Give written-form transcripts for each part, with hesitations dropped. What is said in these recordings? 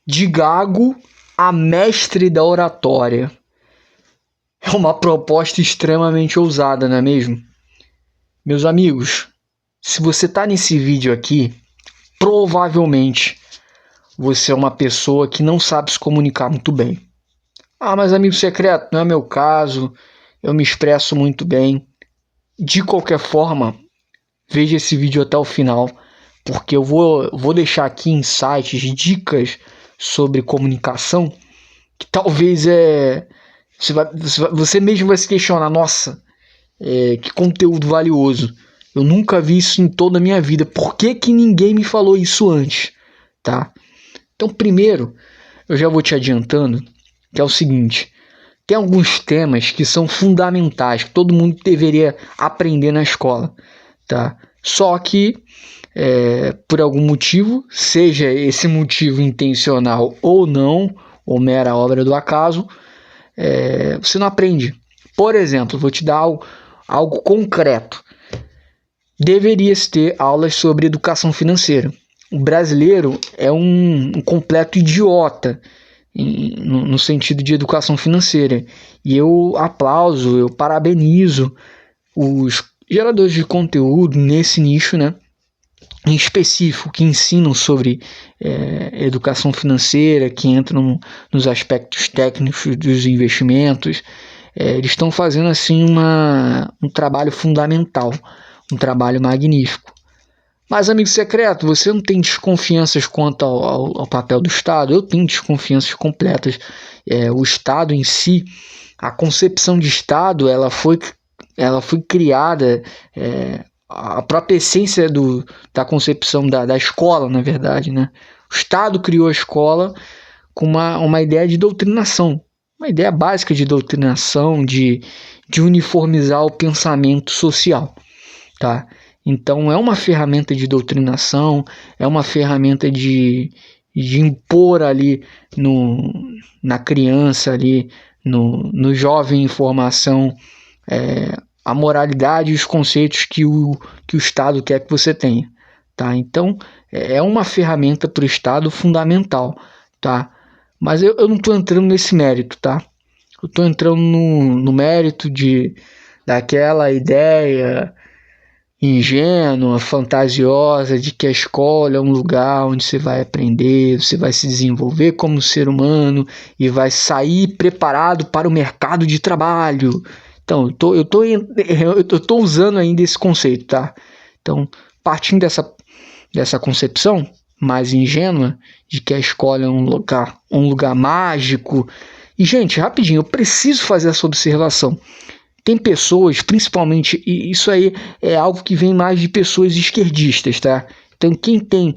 De gago a mestre da oratória. É uma proposta extremamente ousada, não é mesmo? Meus amigos, se você está nesse vídeo aqui, provavelmente você é uma pessoa que não sabe se comunicar muito bem. Ah, mas amigo secreto, não é meu caso, eu me expresso muito bem. De qualquer forma, veja esse vídeo até o final, porque eu vou deixar aqui insights, dicas sobre comunicação, que talvez você mesmo vai se questionar, nossa, que conteúdo valioso. Eu nunca vi isso em toda a minha vida. Por que ninguém me falou isso antes? Tá? Então, primeiro, eu já vou te adiantando, que é o seguinte: tem alguns temas que são fundamentais, que todo mundo deveria aprender na escola. Tá? Só que, por algum motivo, seja esse motivo intencional ou não, ou mera obra do acaso, você não aprende. Por exemplo, vou te dar algo concreto. Deveria-se ter aulas sobre educação financeira. O brasileiro é um completo idiota no sentido de educação financeira. E eu aplauso, eu parabenizo os geradores de conteúdo nesse nicho, né, em específico, que ensinam sobre educação financeira, que entram nos aspectos técnicos dos investimentos. Eles estão fazendo assim um trabalho fundamental, um trabalho magnífico. Mas, amigo secreto, você não tem desconfianças quanto ao papel do Estado? Eu tenho desconfianças completas. O Estado em si, a concepção de Estado, ela foi criada, a própria essência da concepção da escola, na verdade, né? O Estado criou a escola com uma ideia de doutrinação, uma ideia básica de doutrinação, de uniformizar o pensamento social, tá? Então é uma ferramenta de doutrinação, é uma ferramenta de impor ali na criança, ali no jovem em formação, a moralidade e os conceitos que o Estado quer que você tenha. Tá? Então é uma ferramenta para o Estado fundamental. Tá? Mas eu não estou entrando nesse mérito. Tá? Eu estou entrando no mérito daquela ideia ingênua, fantasiosa de que a escola é um lugar onde você vai aprender, você vai se desenvolver como ser humano e vai sair preparado para o mercado de trabalho. Então, eu tô usando ainda esse conceito, tá? Então, partindo dessa concepção mais ingênua de que a escola é um lugar mágico. E, gente, rapidinho, eu preciso fazer essa observação. Tem pessoas, principalmente, e isso aí é algo que vem mais de pessoas esquerdistas, tá? Então, quem tem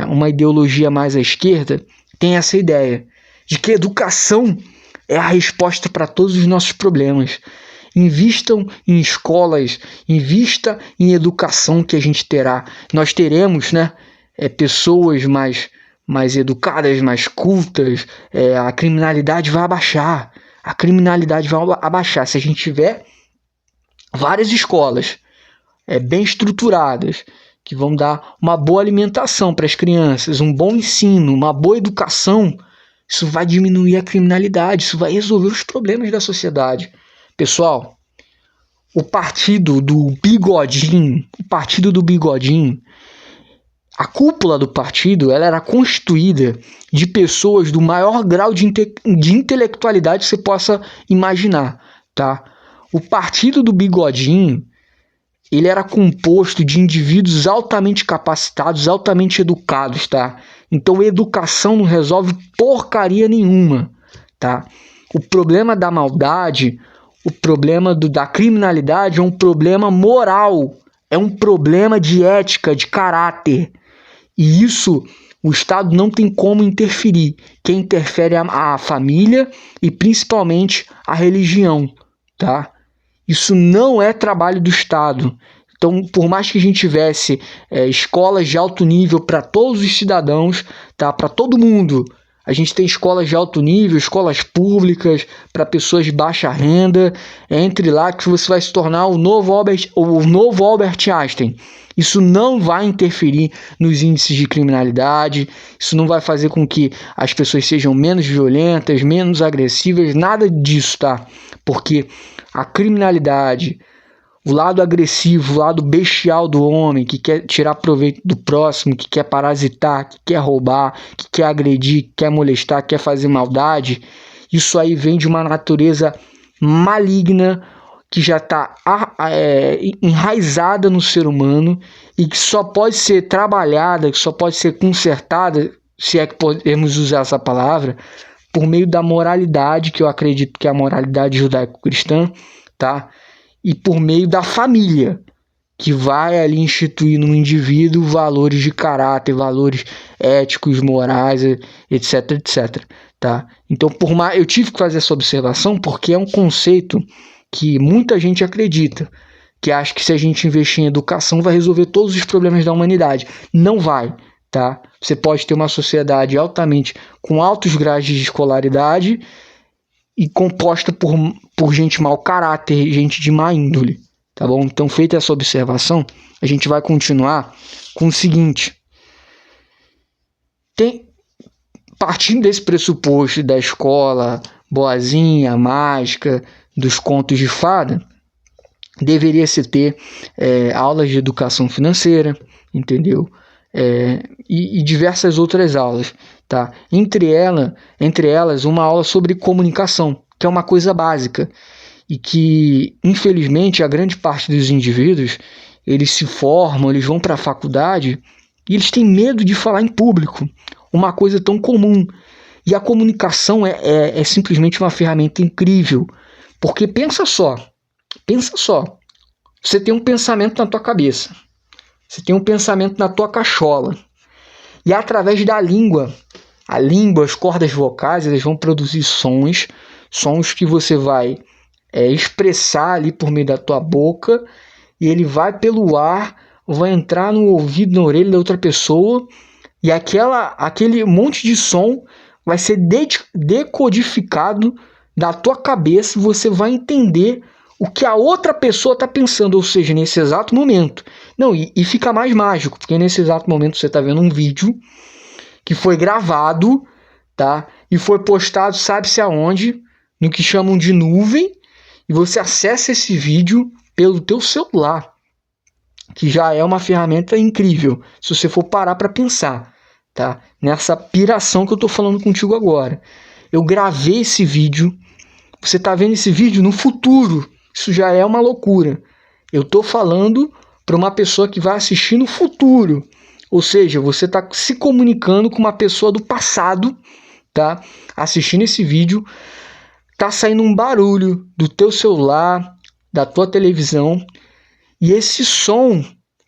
uma ideologia mais à esquerda tem essa ideia de que educação é a resposta para todos os nossos problemas. Invistam em escolas, invista em educação que a gente terá. Nós teremos, né, pessoas mais educadas, mais cultas, a criminalidade vai abaixar. A criminalidade vai abaixar se a gente tiver várias escolas bem estruturadas, que vão dar uma boa alimentação para as crianças, um bom ensino, uma boa educação. Isso vai diminuir a criminalidade, isso vai resolver os problemas da sociedade. Pessoal, o partido do Bigodinho, a cúpula do partido, ela era constituída de pessoas do maior grau de intelectualidade que você possa imaginar, tá? O partido do Bigodinho, ele era composto de indivíduos altamente capacitados, altamente educados, tá? Então, educação não resolve porcaria nenhuma, tá? O problema da maldade, o problema da criminalidade é um problema moral, é um problema de ética, de caráter. E isso o Estado não tem como interferir. Quem interfere é a família e principalmente a religião, tá? Isso não é trabalho do Estado. Então, por mais que a gente tivesse escolas de alto nível para todos os cidadãos, tá? Para todo mundo, A gente tem escolas de alto nível, escolas públicas para pessoas de baixa renda. Entre lá que você vai se tornar o novo Albert Einstein. Isso não vai interferir nos índices de criminalidade, isso não vai fazer com que as pessoas sejam menos violentas, menos agressivas, nada disso, tá? Porque a criminalidade, o lado agressivo, o lado bestial do homem, que quer tirar proveito do próximo, que quer parasitar, que quer roubar, que quer agredir, que quer molestar, que quer fazer maldade, isso aí vem de uma natureza maligna, que já está enraizada no ser humano e que só pode ser trabalhada, que só pode ser consertada, se é que podemos usar essa palavra, por meio da moralidade, que eu acredito que é a moralidade judaico-cristã, tá? E por meio da família, que vai ali instituir no indivíduo valores de caráter, valores éticos, morais, etc, etc, tá? Então, eu tive que fazer essa observação porque é um conceito que muita gente acredita, que acha que se a gente investir em educação vai resolver todos os problemas da humanidade. Não vai, tá? Você pode ter uma sociedade com altos graus de escolaridade e composta por gente mau caráter, gente de má índole, tá bom? Então, feita essa observação, a gente vai continuar com o seguinte. Partindo desse pressuposto da escola boazinha, mágica, dos contos de fada, deveria se ter aulas de educação financeira, entendeu? E diversas outras aulas, tá? Entre elas, uma aula sobre comunicação, que é uma coisa básica e que, infelizmente, a grande parte dos indivíduos, eles se formam, eles vão para a faculdade e eles têm medo de falar em público, uma coisa tão comum. E a comunicação é simplesmente uma ferramenta incrível, porque pensa só, você tem um pensamento na tua cabeça, você tem um pensamento na tua cachola, e através da língua, as cordas vocais, elas vão produzir sons que você vai expressar ali por meio da tua boca, e ele vai pelo ar, vai entrar no ouvido, na orelha da outra pessoa, e aquele monte de som vai ser decodificado da tua cabeça, e você vai entender o que a outra pessoa está pensando, ou seja, nesse exato momento. Não, e fica mais mágico, porque nesse exato momento você está vendo um vídeo que foi gravado, tá? E foi postado, sabe-se aonde, no que chamam de nuvem, e você acessa esse vídeo pelo teu celular, que já é uma ferramenta incrível, se você for parar para pensar, tá? Nessa piração que eu estou falando contigo agora. Eu gravei esse vídeo, você está vendo esse vídeo no futuro, isso já é uma loucura. Eu estou falando para uma pessoa que vai assistir no futuro, ou seja, você está se comunicando com uma pessoa do passado, tá? Assistindo esse vídeo, tá saindo um barulho do teu celular, da tua televisão, e esse som,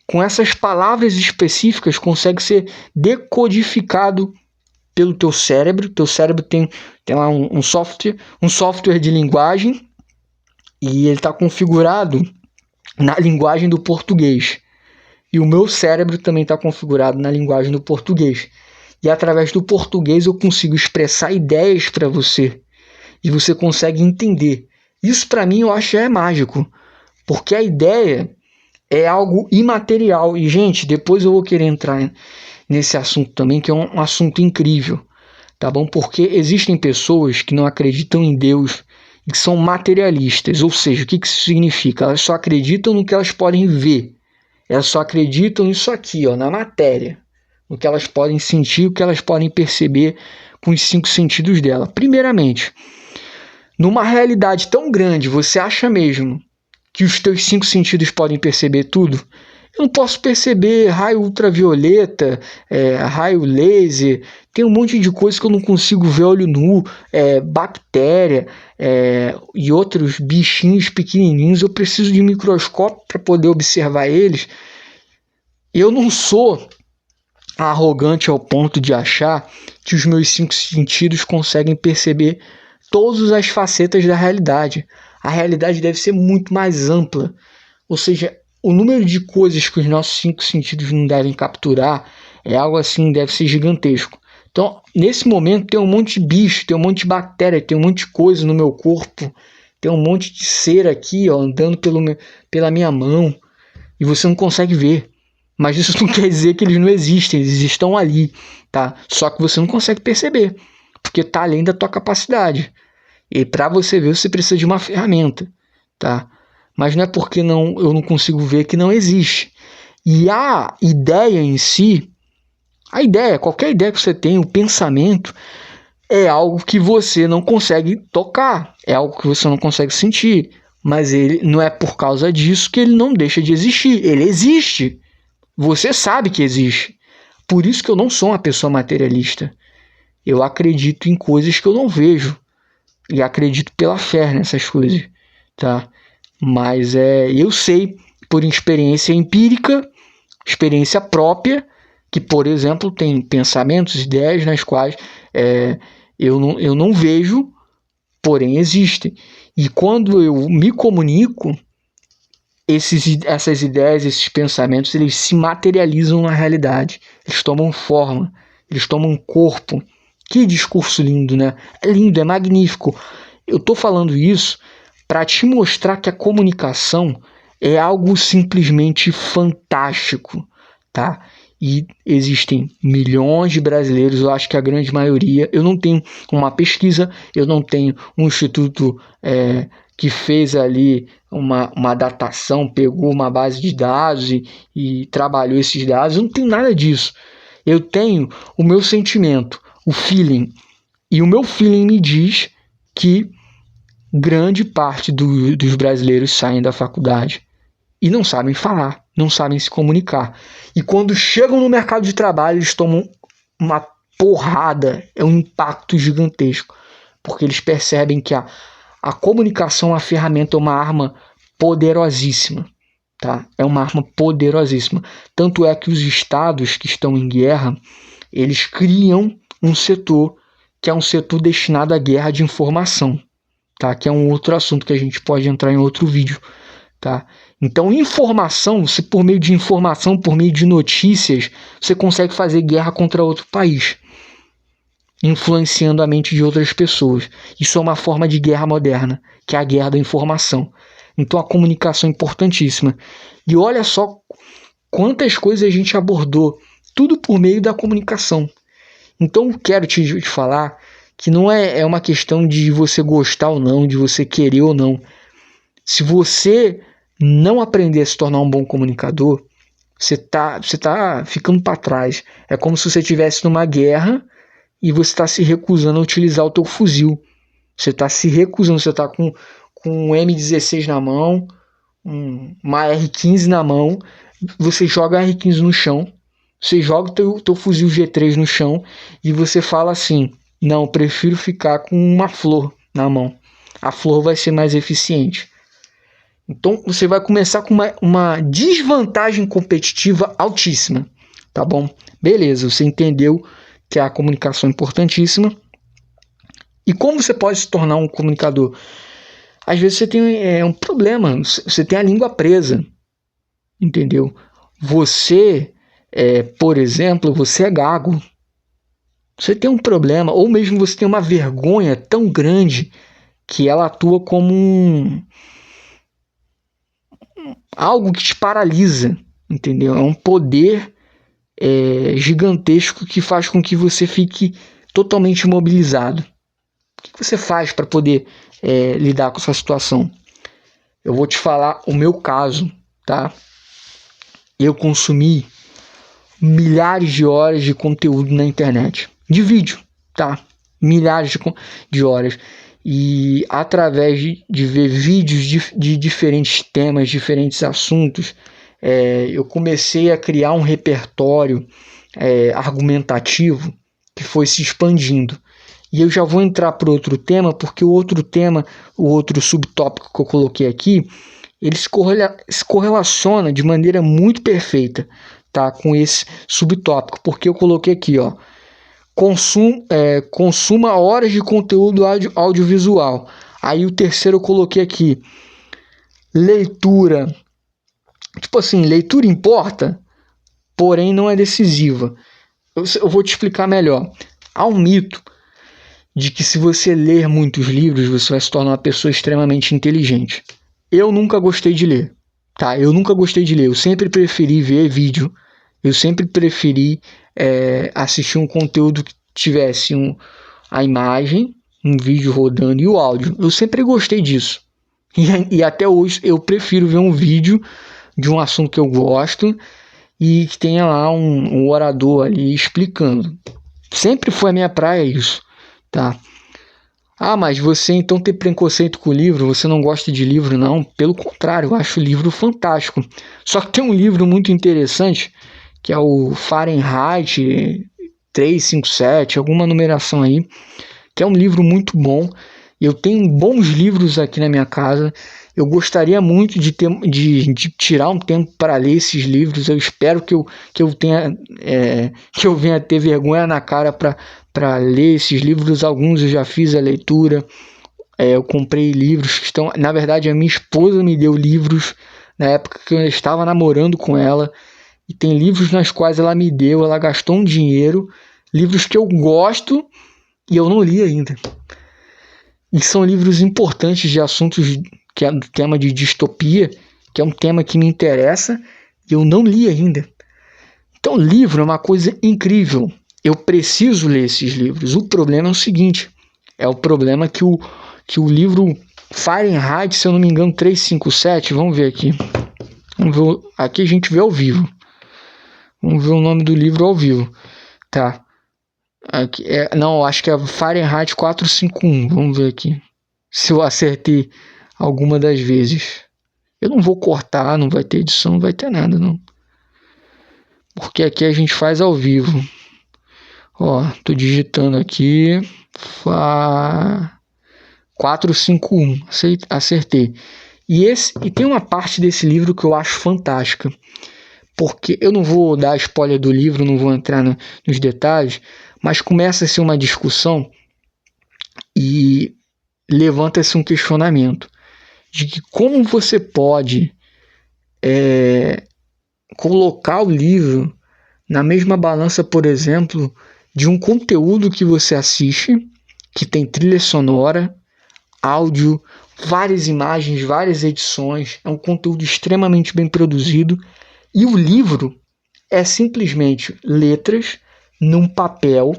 com essas palavras específicas, consegue ser decodificado pelo teu cérebro. Teu cérebro tem lá um software de linguagem, e ele está configurado na linguagem do português. E o meu cérebro também está configurado na linguagem do português. E através do português eu consigo expressar ideias para você. E você consegue entender. Isso para mim eu acho mágico. Porque a ideia é algo imaterial. E, gente, depois eu vou querer entrar nesse assunto também, que é um assunto incrível. Tá bom? Porque existem pessoas que não acreditam em Deus e que são materialistas. Ou seja, o que isso significa? Elas só acreditam no que elas podem ver. Elas só acreditam nisso aqui, ó, na matéria. No que elas podem sentir, o que elas podem perceber com os 5 sentidos dela. Primeiramente, numa realidade tão grande, você acha mesmo que os teus 5 sentidos podem perceber tudo? Eu não posso perceber raio ultravioleta, raio laser, tem um monte de coisa que eu não consigo ver olho nu, bactéria e outros bichinhos pequenininhos. Eu preciso de microscópio para poder observar eles. Eu não sou arrogante ao ponto de achar que os meus 5 sentidos conseguem perceber todas as facetas da realidade. A realidade deve ser muito mais ampla, ou seja, o número de coisas que os nossos 5 sentidos não devem capturar é algo assim, deve ser gigantesco, Então, nesse momento, tem um monte de bicho, tem um monte de bactéria, tem um monte de coisa no meu corpo, tem um monte de cera aqui, ó, andando pela minha mão, e você não consegue ver. Mas isso não quer dizer que eles não existem, eles estão ali, tá? Só que você não consegue perceber, porque tá além da tua capacidade. E para você ver, você precisa de uma ferramenta, tá? Mas não é porque eu não consigo ver que não existe. E a ideia em si, qualquer ideia que você tem, o pensamento, é algo que você não consegue tocar, é algo que você não consegue sentir. Mas ele não é por causa disso que ele não deixa de existir. Ele existe. Você sabe que existe. Por isso que eu não sou uma pessoa materialista. Eu acredito em coisas que eu não vejo. E acredito pela fé nessas coisas, tá? Mas eu sei por experiência empírica, experiência própria, que, por exemplo, tem pensamentos, ideias nas quais eu não vejo, porém existem. E quando eu me comunico, essas ideias, esses pensamentos, eles se materializam na realidade. Eles tomam forma, eles tomam corpo. Que discurso lindo, né? É lindo, é magnífico. Eu tô falando isso para te mostrar que a comunicação é algo simplesmente fantástico, tá? E existem milhões de brasileiros, eu acho que a grande maioria. Eu não tenho uma pesquisa, eu não tenho um instituto que fez ali uma datação, pegou uma base de dados e trabalhou esses dados. Eu não tenho nada disso. Eu tenho o meu sentimento, o feeling. E o meu feeling me diz que grande parte dos brasileiros saem da faculdade e não sabem falar, não sabem se comunicar. E quando chegam no mercado de trabalho, eles tomam uma porrada, é um impacto gigantesco, porque eles percebem que a comunicação, a ferramenta, é uma arma poderosíssima. Tá? É uma arma poderosíssima. Tanto é que os estados que estão em guerra, eles criam um setor que é um setor destinado à guerra de informação, tá? Que é um outro assunto que a gente pode entrar em outro vídeo, tá? Então, informação, você, por meio de informação, por meio de notícias, você consegue fazer guerra contra outro país, influenciando a mente de outras pessoas. Isso é uma forma de guerra moderna, que é a guerra da informação. Então, a comunicação é importantíssima. E olha só quantas coisas a gente abordou, tudo por meio da comunicação. Então, quero te falar que não é uma questão de você gostar ou não, de você querer ou não. Se você não aprender a se tornar um bom comunicador, você tá ficando para trás. É como se você estivesse numa guerra e você está se recusando a utilizar o teu fuzil. Você está se recusando, você está com um M16 na mão, uma R15 na mão, você joga a R15 no chão, você joga o teu fuzil G3 no chão e você fala assim: não, prefiro ficar com uma flor na mão. A flor vai ser mais eficiente. Então você vai começar com uma desvantagem competitiva altíssima, tá bom? Beleza, você entendeu que a comunicação é importantíssima. E como você pode se tornar um comunicador? Às vezes você tem um problema, você tem a língua presa, entendeu? Você, por exemplo, você é gago. Você tem um problema, ou mesmo você tem uma vergonha tão grande que ela atua como algo que te paralisa, entendeu? É um poder gigantesco que faz com que você fique totalmente imobilizado. O que você faz para poder lidar com essa situação? Eu vou te falar o meu caso, tá? Eu consumi milhares de horas de conteúdo na internet, de vídeo, tá? Milhares de horas. E através de ver vídeos de diferentes temas, diferentes assuntos, eu comecei a criar um repertório argumentativo que foi se expandindo. E eu já vou entrar para outro tema, porque o outro subtópico que eu coloquei aqui, ele se correlaciona de maneira muito perfeita, tá, com esse subtópico, porque eu coloquei aqui, ó, consuma horas de conteúdo audiovisual. Aí o terceiro eu coloquei aqui, leitura. Tipo assim, leitura importa, porém não é decisiva. Eu vou te explicar melhor. Há um mito de que se você ler muitos livros, você vai se tornar uma pessoa extremamente inteligente. Eu nunca gostei de ler, tá? Eu nunca gostei de ler. Eu sempre preferi ver vídeo. Eu sempre preferi assistir um conteúdo que tivesse a imagem, um vídeo rodando e o áudio. Eu sempre gostei disso. E até hoje eu prefiro ver um vídeo de um assunto que eu gosto e que tenha lá um orador ali explicando. Sempre foi a minha praia isso, tá? Ah, mas você então tem preconceito com o livro? Você não gosta de livro? Não, pelo contrário, eu acho o livro fantástico. Só que tem um livro muito interessante, que é o Fahrenheit 357, alguma numeração aí, que é um livro muito bom. Eu tenho bons livros aqui na minha casa. Eu gostaria muito de tirar um tempo para ler esses livros. Eu espero que eu venha ter vergonha na cara para ler esses livros. Alguns eu já fiz a leitura. Eu comprei livros que estão... Na verdade, a minha esposa me deu livros na época que eu estava namorando com ela. E tem livros nas quais ela me deu, ela gastou um dinheiro. Livros que eu gosto e eu não li ainda. E são livros importantes de assuntos que é do tema de distopia, que é um tema que me interessa e eu não li ainda. Então, livro é uma coisa incrível. Eu preciso ler esses livros. O problema é o seguinte, é o problema que o livro Fahrenheit, se eu não me engano, 357, vamos ver aqui. Aqui a gente vê ao vivo. Vamos ver o nome do livro ao vivo. Tá. Aqui não, acho que é Fahrenheit 451. Vamos ver aqui se eu acertei alguma das vezes. Eu não vou cortar, não vai ter edição, não vai ter nada, não. Porque aqui a gente faz ao vivo. Ó, tô digitando aqui. 451. Acertei. E tem uma parte desse livro que eu acho fantástica. Porque eu não vou dar spoiler do livro, não vou entrar nos detalhes, mas começa a ser uma discussão e levanta-se um questionamento de que como você pode colocar o livro na mesma balança, por exemplo, de um conteúdo que você assiste, que tem trilha sonora, áudio, várias imagens, várias edições, é um conteúdo extremamente bem produzido, e o livro é simplesmente letras num papel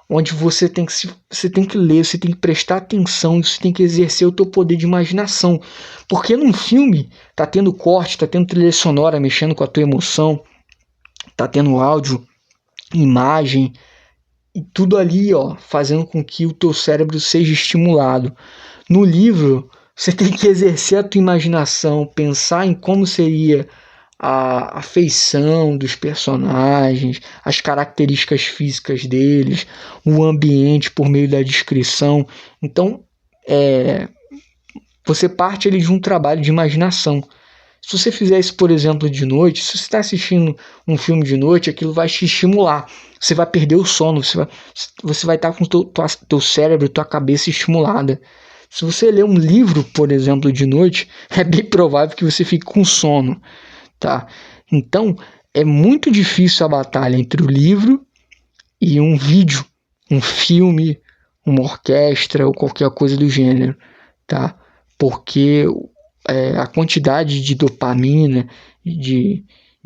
onde você tem que ler, você tem que prestar atenção, você tem que exercer o teu poder de imaginação. Porque num filme tá tendo corte, tá tendo trilha sonora mexendo com a tua emoção, tá tendo áudio, imagem, e tudo ali, ó, fazendo com que o teu cérebro seja estimulado. No livro, você tem que exercer a tua imaginação, pensar em como seria a feição dos personagens, as características físicas deles, o ambiente por meio da descrição. Então, você parte ali de um trabalho de imaginação. Se você fizer isso, por exemplo, de noite, se você está assistindo um filme de noite, aquilo vai te estimular. Você vai perder o sono, você vai estar com teu cérebro, tua cabeça estimulada. Se você ler um livro, por exemplo, de noite, é bem provável que você fique com sono. Tá? Então é muito difícil a batalha entre o livro e um vídeo, um filme, uma orquestra ou qualquer coisa do gênero, tá? Porque a quantidade de dopamina, de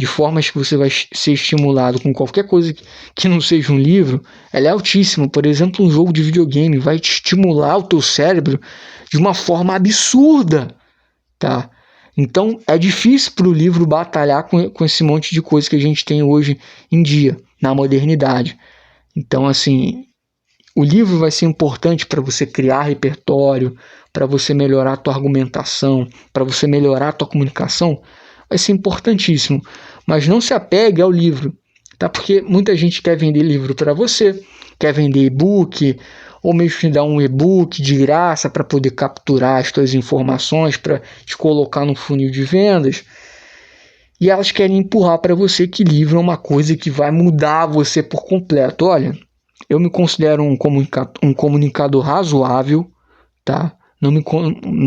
formas que você vai ser estimulado com qualquer coisa que não seja um livro, ela é altíssima. Por exemplo, um jogo de videogame vai te estimular o teu cérebro de uma forma absurda, tá? Então é difícil para o livro batalhar com esse monte de coisa que a gente tem hoje em dia, na modernidade. Então, assim, o livro vai ser importante para você criar repertório, para você melhorar a tua argumentação, para você melhorar a tua comunicação, vai ser importantíssimo. Mas não se apegue ao livro, tá? Porque muita gente quer vender livro para você, quer vender e-book, ou mesmo te dar um e-book de graça para poder capturar as tuas informações, para te colocar no funil de vendas. E elas querem empurrar para você que livro é uma coisa que vai mudar você por completo. Olha, eu me considero um comunicador razoável, tá? Não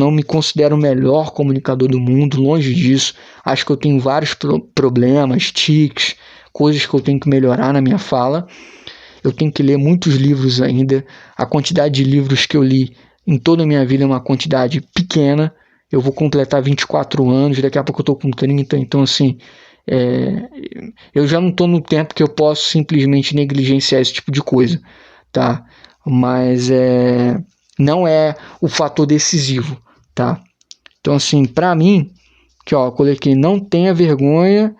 me considero o melhor comunicador do mundo, longe disso. Acho que eu tenho vários problemas, tiques, coisas que eu tenho que melhorar na minha fala. Eu tenho que ler muitos livros ainda. A quantidade de livros que eu li em toda a minha vida é uma quantidade pequena. Eu vou completar 24 anos, daqui a pouco eu tô com 30, então assim, eu já não tô no tempo que eu posso simplesmente negligenciar esse tipo de coisa, tá? Mas não é o fator decisivo, tá? Então assim, pra mim, que ó, eu coloquei não tenha vergonha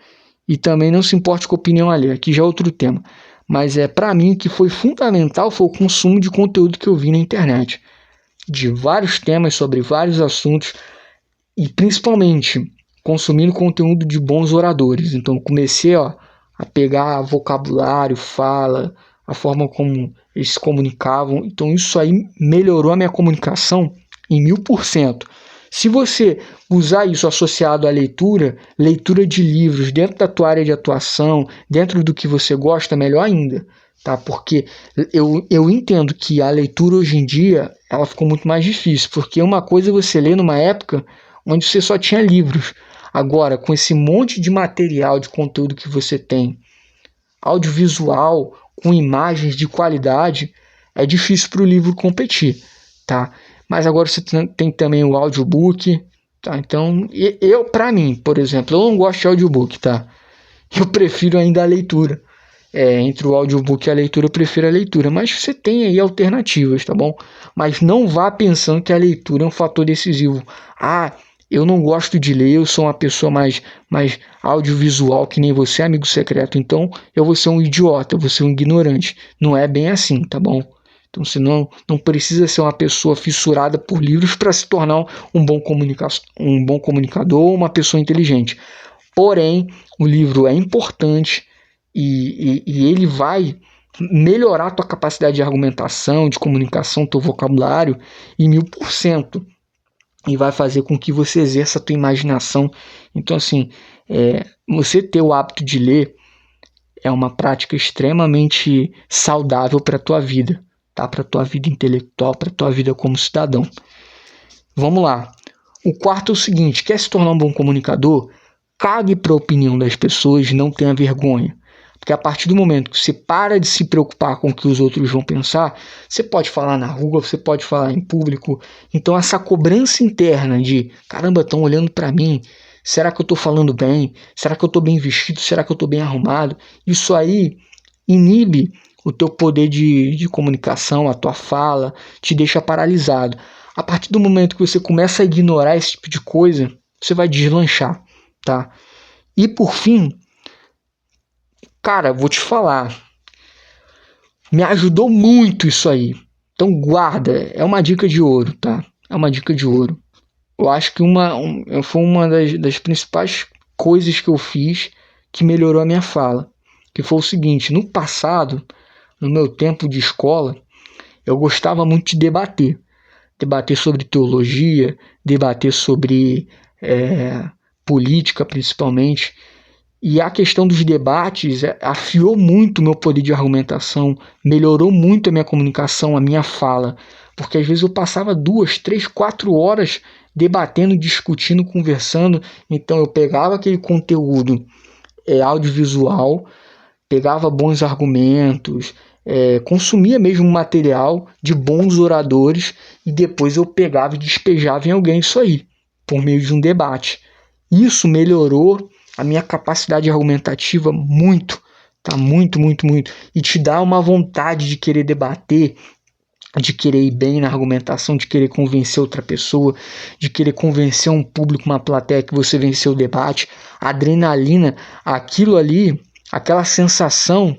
e também não se importe com a opinião alheia, aqui já é outro tema. Mas pra mim que foi fundamental foi o consumo de conteúdo que eu vi na internet, de vários temas sobre vários assuntos, e principalmente consumindo conteúdo de bons oradores. Então comecei a pegar vocabulário, fala, a forma como eles se comunicavam. Então isso aí melhorou a minha comunicação em 1000%. Se você usar isso associado à leitura de livros dentro da tua área de atuação, dentro do que você gosta, melhor ainda, tá? Porque eu entendo que a leitura hoje em dia ela ficou muito mais difícil, porque uma coisa é você ler numa época onde você só tinha livros. Agora, com esse monte de material, de conteúdo que você tem, audiovisual, com imagens de qualidade, é difícil para o livro competir, tá? Mas agora você tem também o audiobook, tá? Então, para mim, por exemplo, eu não gosto de audiobook, tá? Eu prefiro ainda a leitura. Entre o audiobook e a leitura, eu prefiro a leitura. Mas você tem aí alternativas, tá bom? Mas não vá pensando que a leitura é um fator decisivo. Eu não gosto de ler, eu sou uma pessoa mais audiovisual que nem você, amigo secreto. Então eu vou ser um idiota, eu vou ser um ignorante. Não é bem assim, tá bom? Então você não precisa ser uma pessoa fissurada por livros para se tornar um bom comunicador ou uma pessoa inteligente. Porém, o livro é importante e ele vai melhorar a tua capacidade de argumentação, de comunicação, teu vocabulário em 1000%. E vai fazer com que você exerça a tua imaginação. Então, assim, você ter o hábito de ler é uma prática extremamente saudável para a tua vida, tá? Para a tua vida intelectual, para a tua vida como cidadão. Vamos lá. O quarto é o seguinte: quer se tornar um bom comunicador? Cague para a opinião das pessoas, não tenha vergonha. Porque a partir do momento que você para de se preocupar com o que os outros vão pensar, você pode falar na rua, você pode falar em público. Então essa cobrança interna de, caramba, estão olhando para mim, será que eu estou falando bem? Será que eu estou bem vestido? Será que eu estou bem arrumado? Isso aí inibe o teu poder de comunicação, a tua fala, te deixa paralisado. A partir do momento que você começa a ignorar esse tipo de coisa, você vai deslanchar, tá? E por fim, cara, vou te falar, me ajudou muito isso aí. Então guarda, é uma dica de ouro, tá? É uma dica de ouro. Eu acho que foi uma das principais coisas que eu fiz que melhorou a minha fala. Que foi o seguinte: no passado, no meu tempo de escola, eu gostava muito de debater. Debater sobre teologia, debater sobre política principalmente. E a questão dos debates afiou muito o meu poder de argumentação, melhorou muito a minha comunicação, a minha fala. Porque às vezes eu passava 2, 3, 4 horas debatendo, discutindo, conversando. Então eu pegava aquele conteúdo audiovisual, pegava bons argumentos, consumia mesmo material de bons oradores e depois eu pegava e despejava em alguém isso aí, por meio de um debate. Isso melhorou a minha capacidade argumentativa muito, tá? Muito. E te dá uma vontade de querer debater, de querer ir bem na argumentação, de querer convencer outra pessoa, de querer convencer um público, uma plateia que você venceu o debate. A adrenalina, aquilo ali, aquela sensação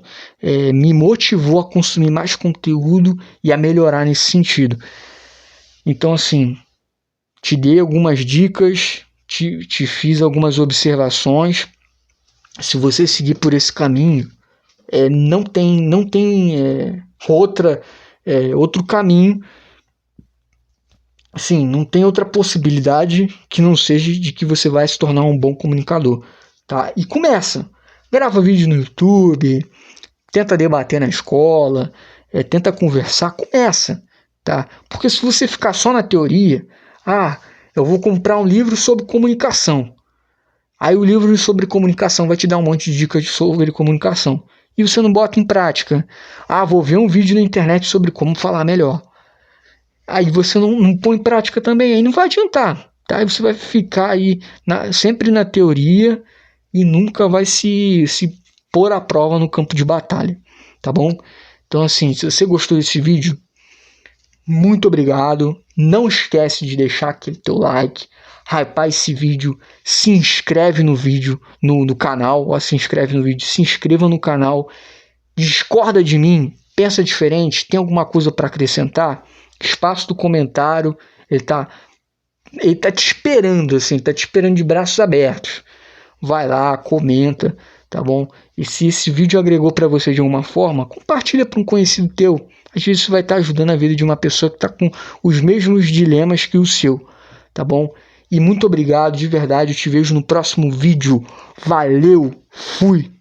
me motivou a consumir mais conteúdo e a melhorar nesse sentido. Então, assim, te dei algumas dicas, te fiz algumas observações. Se você seguir por esse caminho, não tem outro caminho. Assim, não tem outra possibilidade que não seja de que você vai se tornar um bom comunicador, tá? E começa. Grava vídeo no YouTube, tenta debater na escola, tenta conversar, começa, tá? Porque se você ficar só na teoria, eu vou comprar um livro sobre comunicação. Aí o livro sobre comunicação vai te dar um monte de dicas sobre comunicação. e você não bota em prática. Ah, vou ver um vídeo na internet sobre como falar melhor. Aí você não põe em prática também, aí não vai adiantar. Tá? Aí você vai ficar aí sempre na teoria e nunca vai se pôr à prova no campo de batalha. Tá bom? Então assim, se você gostou desse vídeo, muito obrigado. Não esquece de deixar aquele teu like, hypar esse vídeo, se inscreve no vídeo, no canal, ó, se inscreve no vídeo, se inscreva no canal. Discorda de mim, pensa diferente, tem alguma coisa para acrescentar? Espaço do comentário, ele tá te esperando, assim, tá te esperando de braços abertos. Vai lá, comenta, tá bom? E se esse vídeo agregou para você de alguma forma, compartilha para um conhecido teu. Às vezes isso vai estar ajudando a vida de uma pessoa que está com os mesmos dilemas que o seu, tá bom? E muito obrigado, de verdade, eu te vejo no próximo vídeo. Valeu, fui!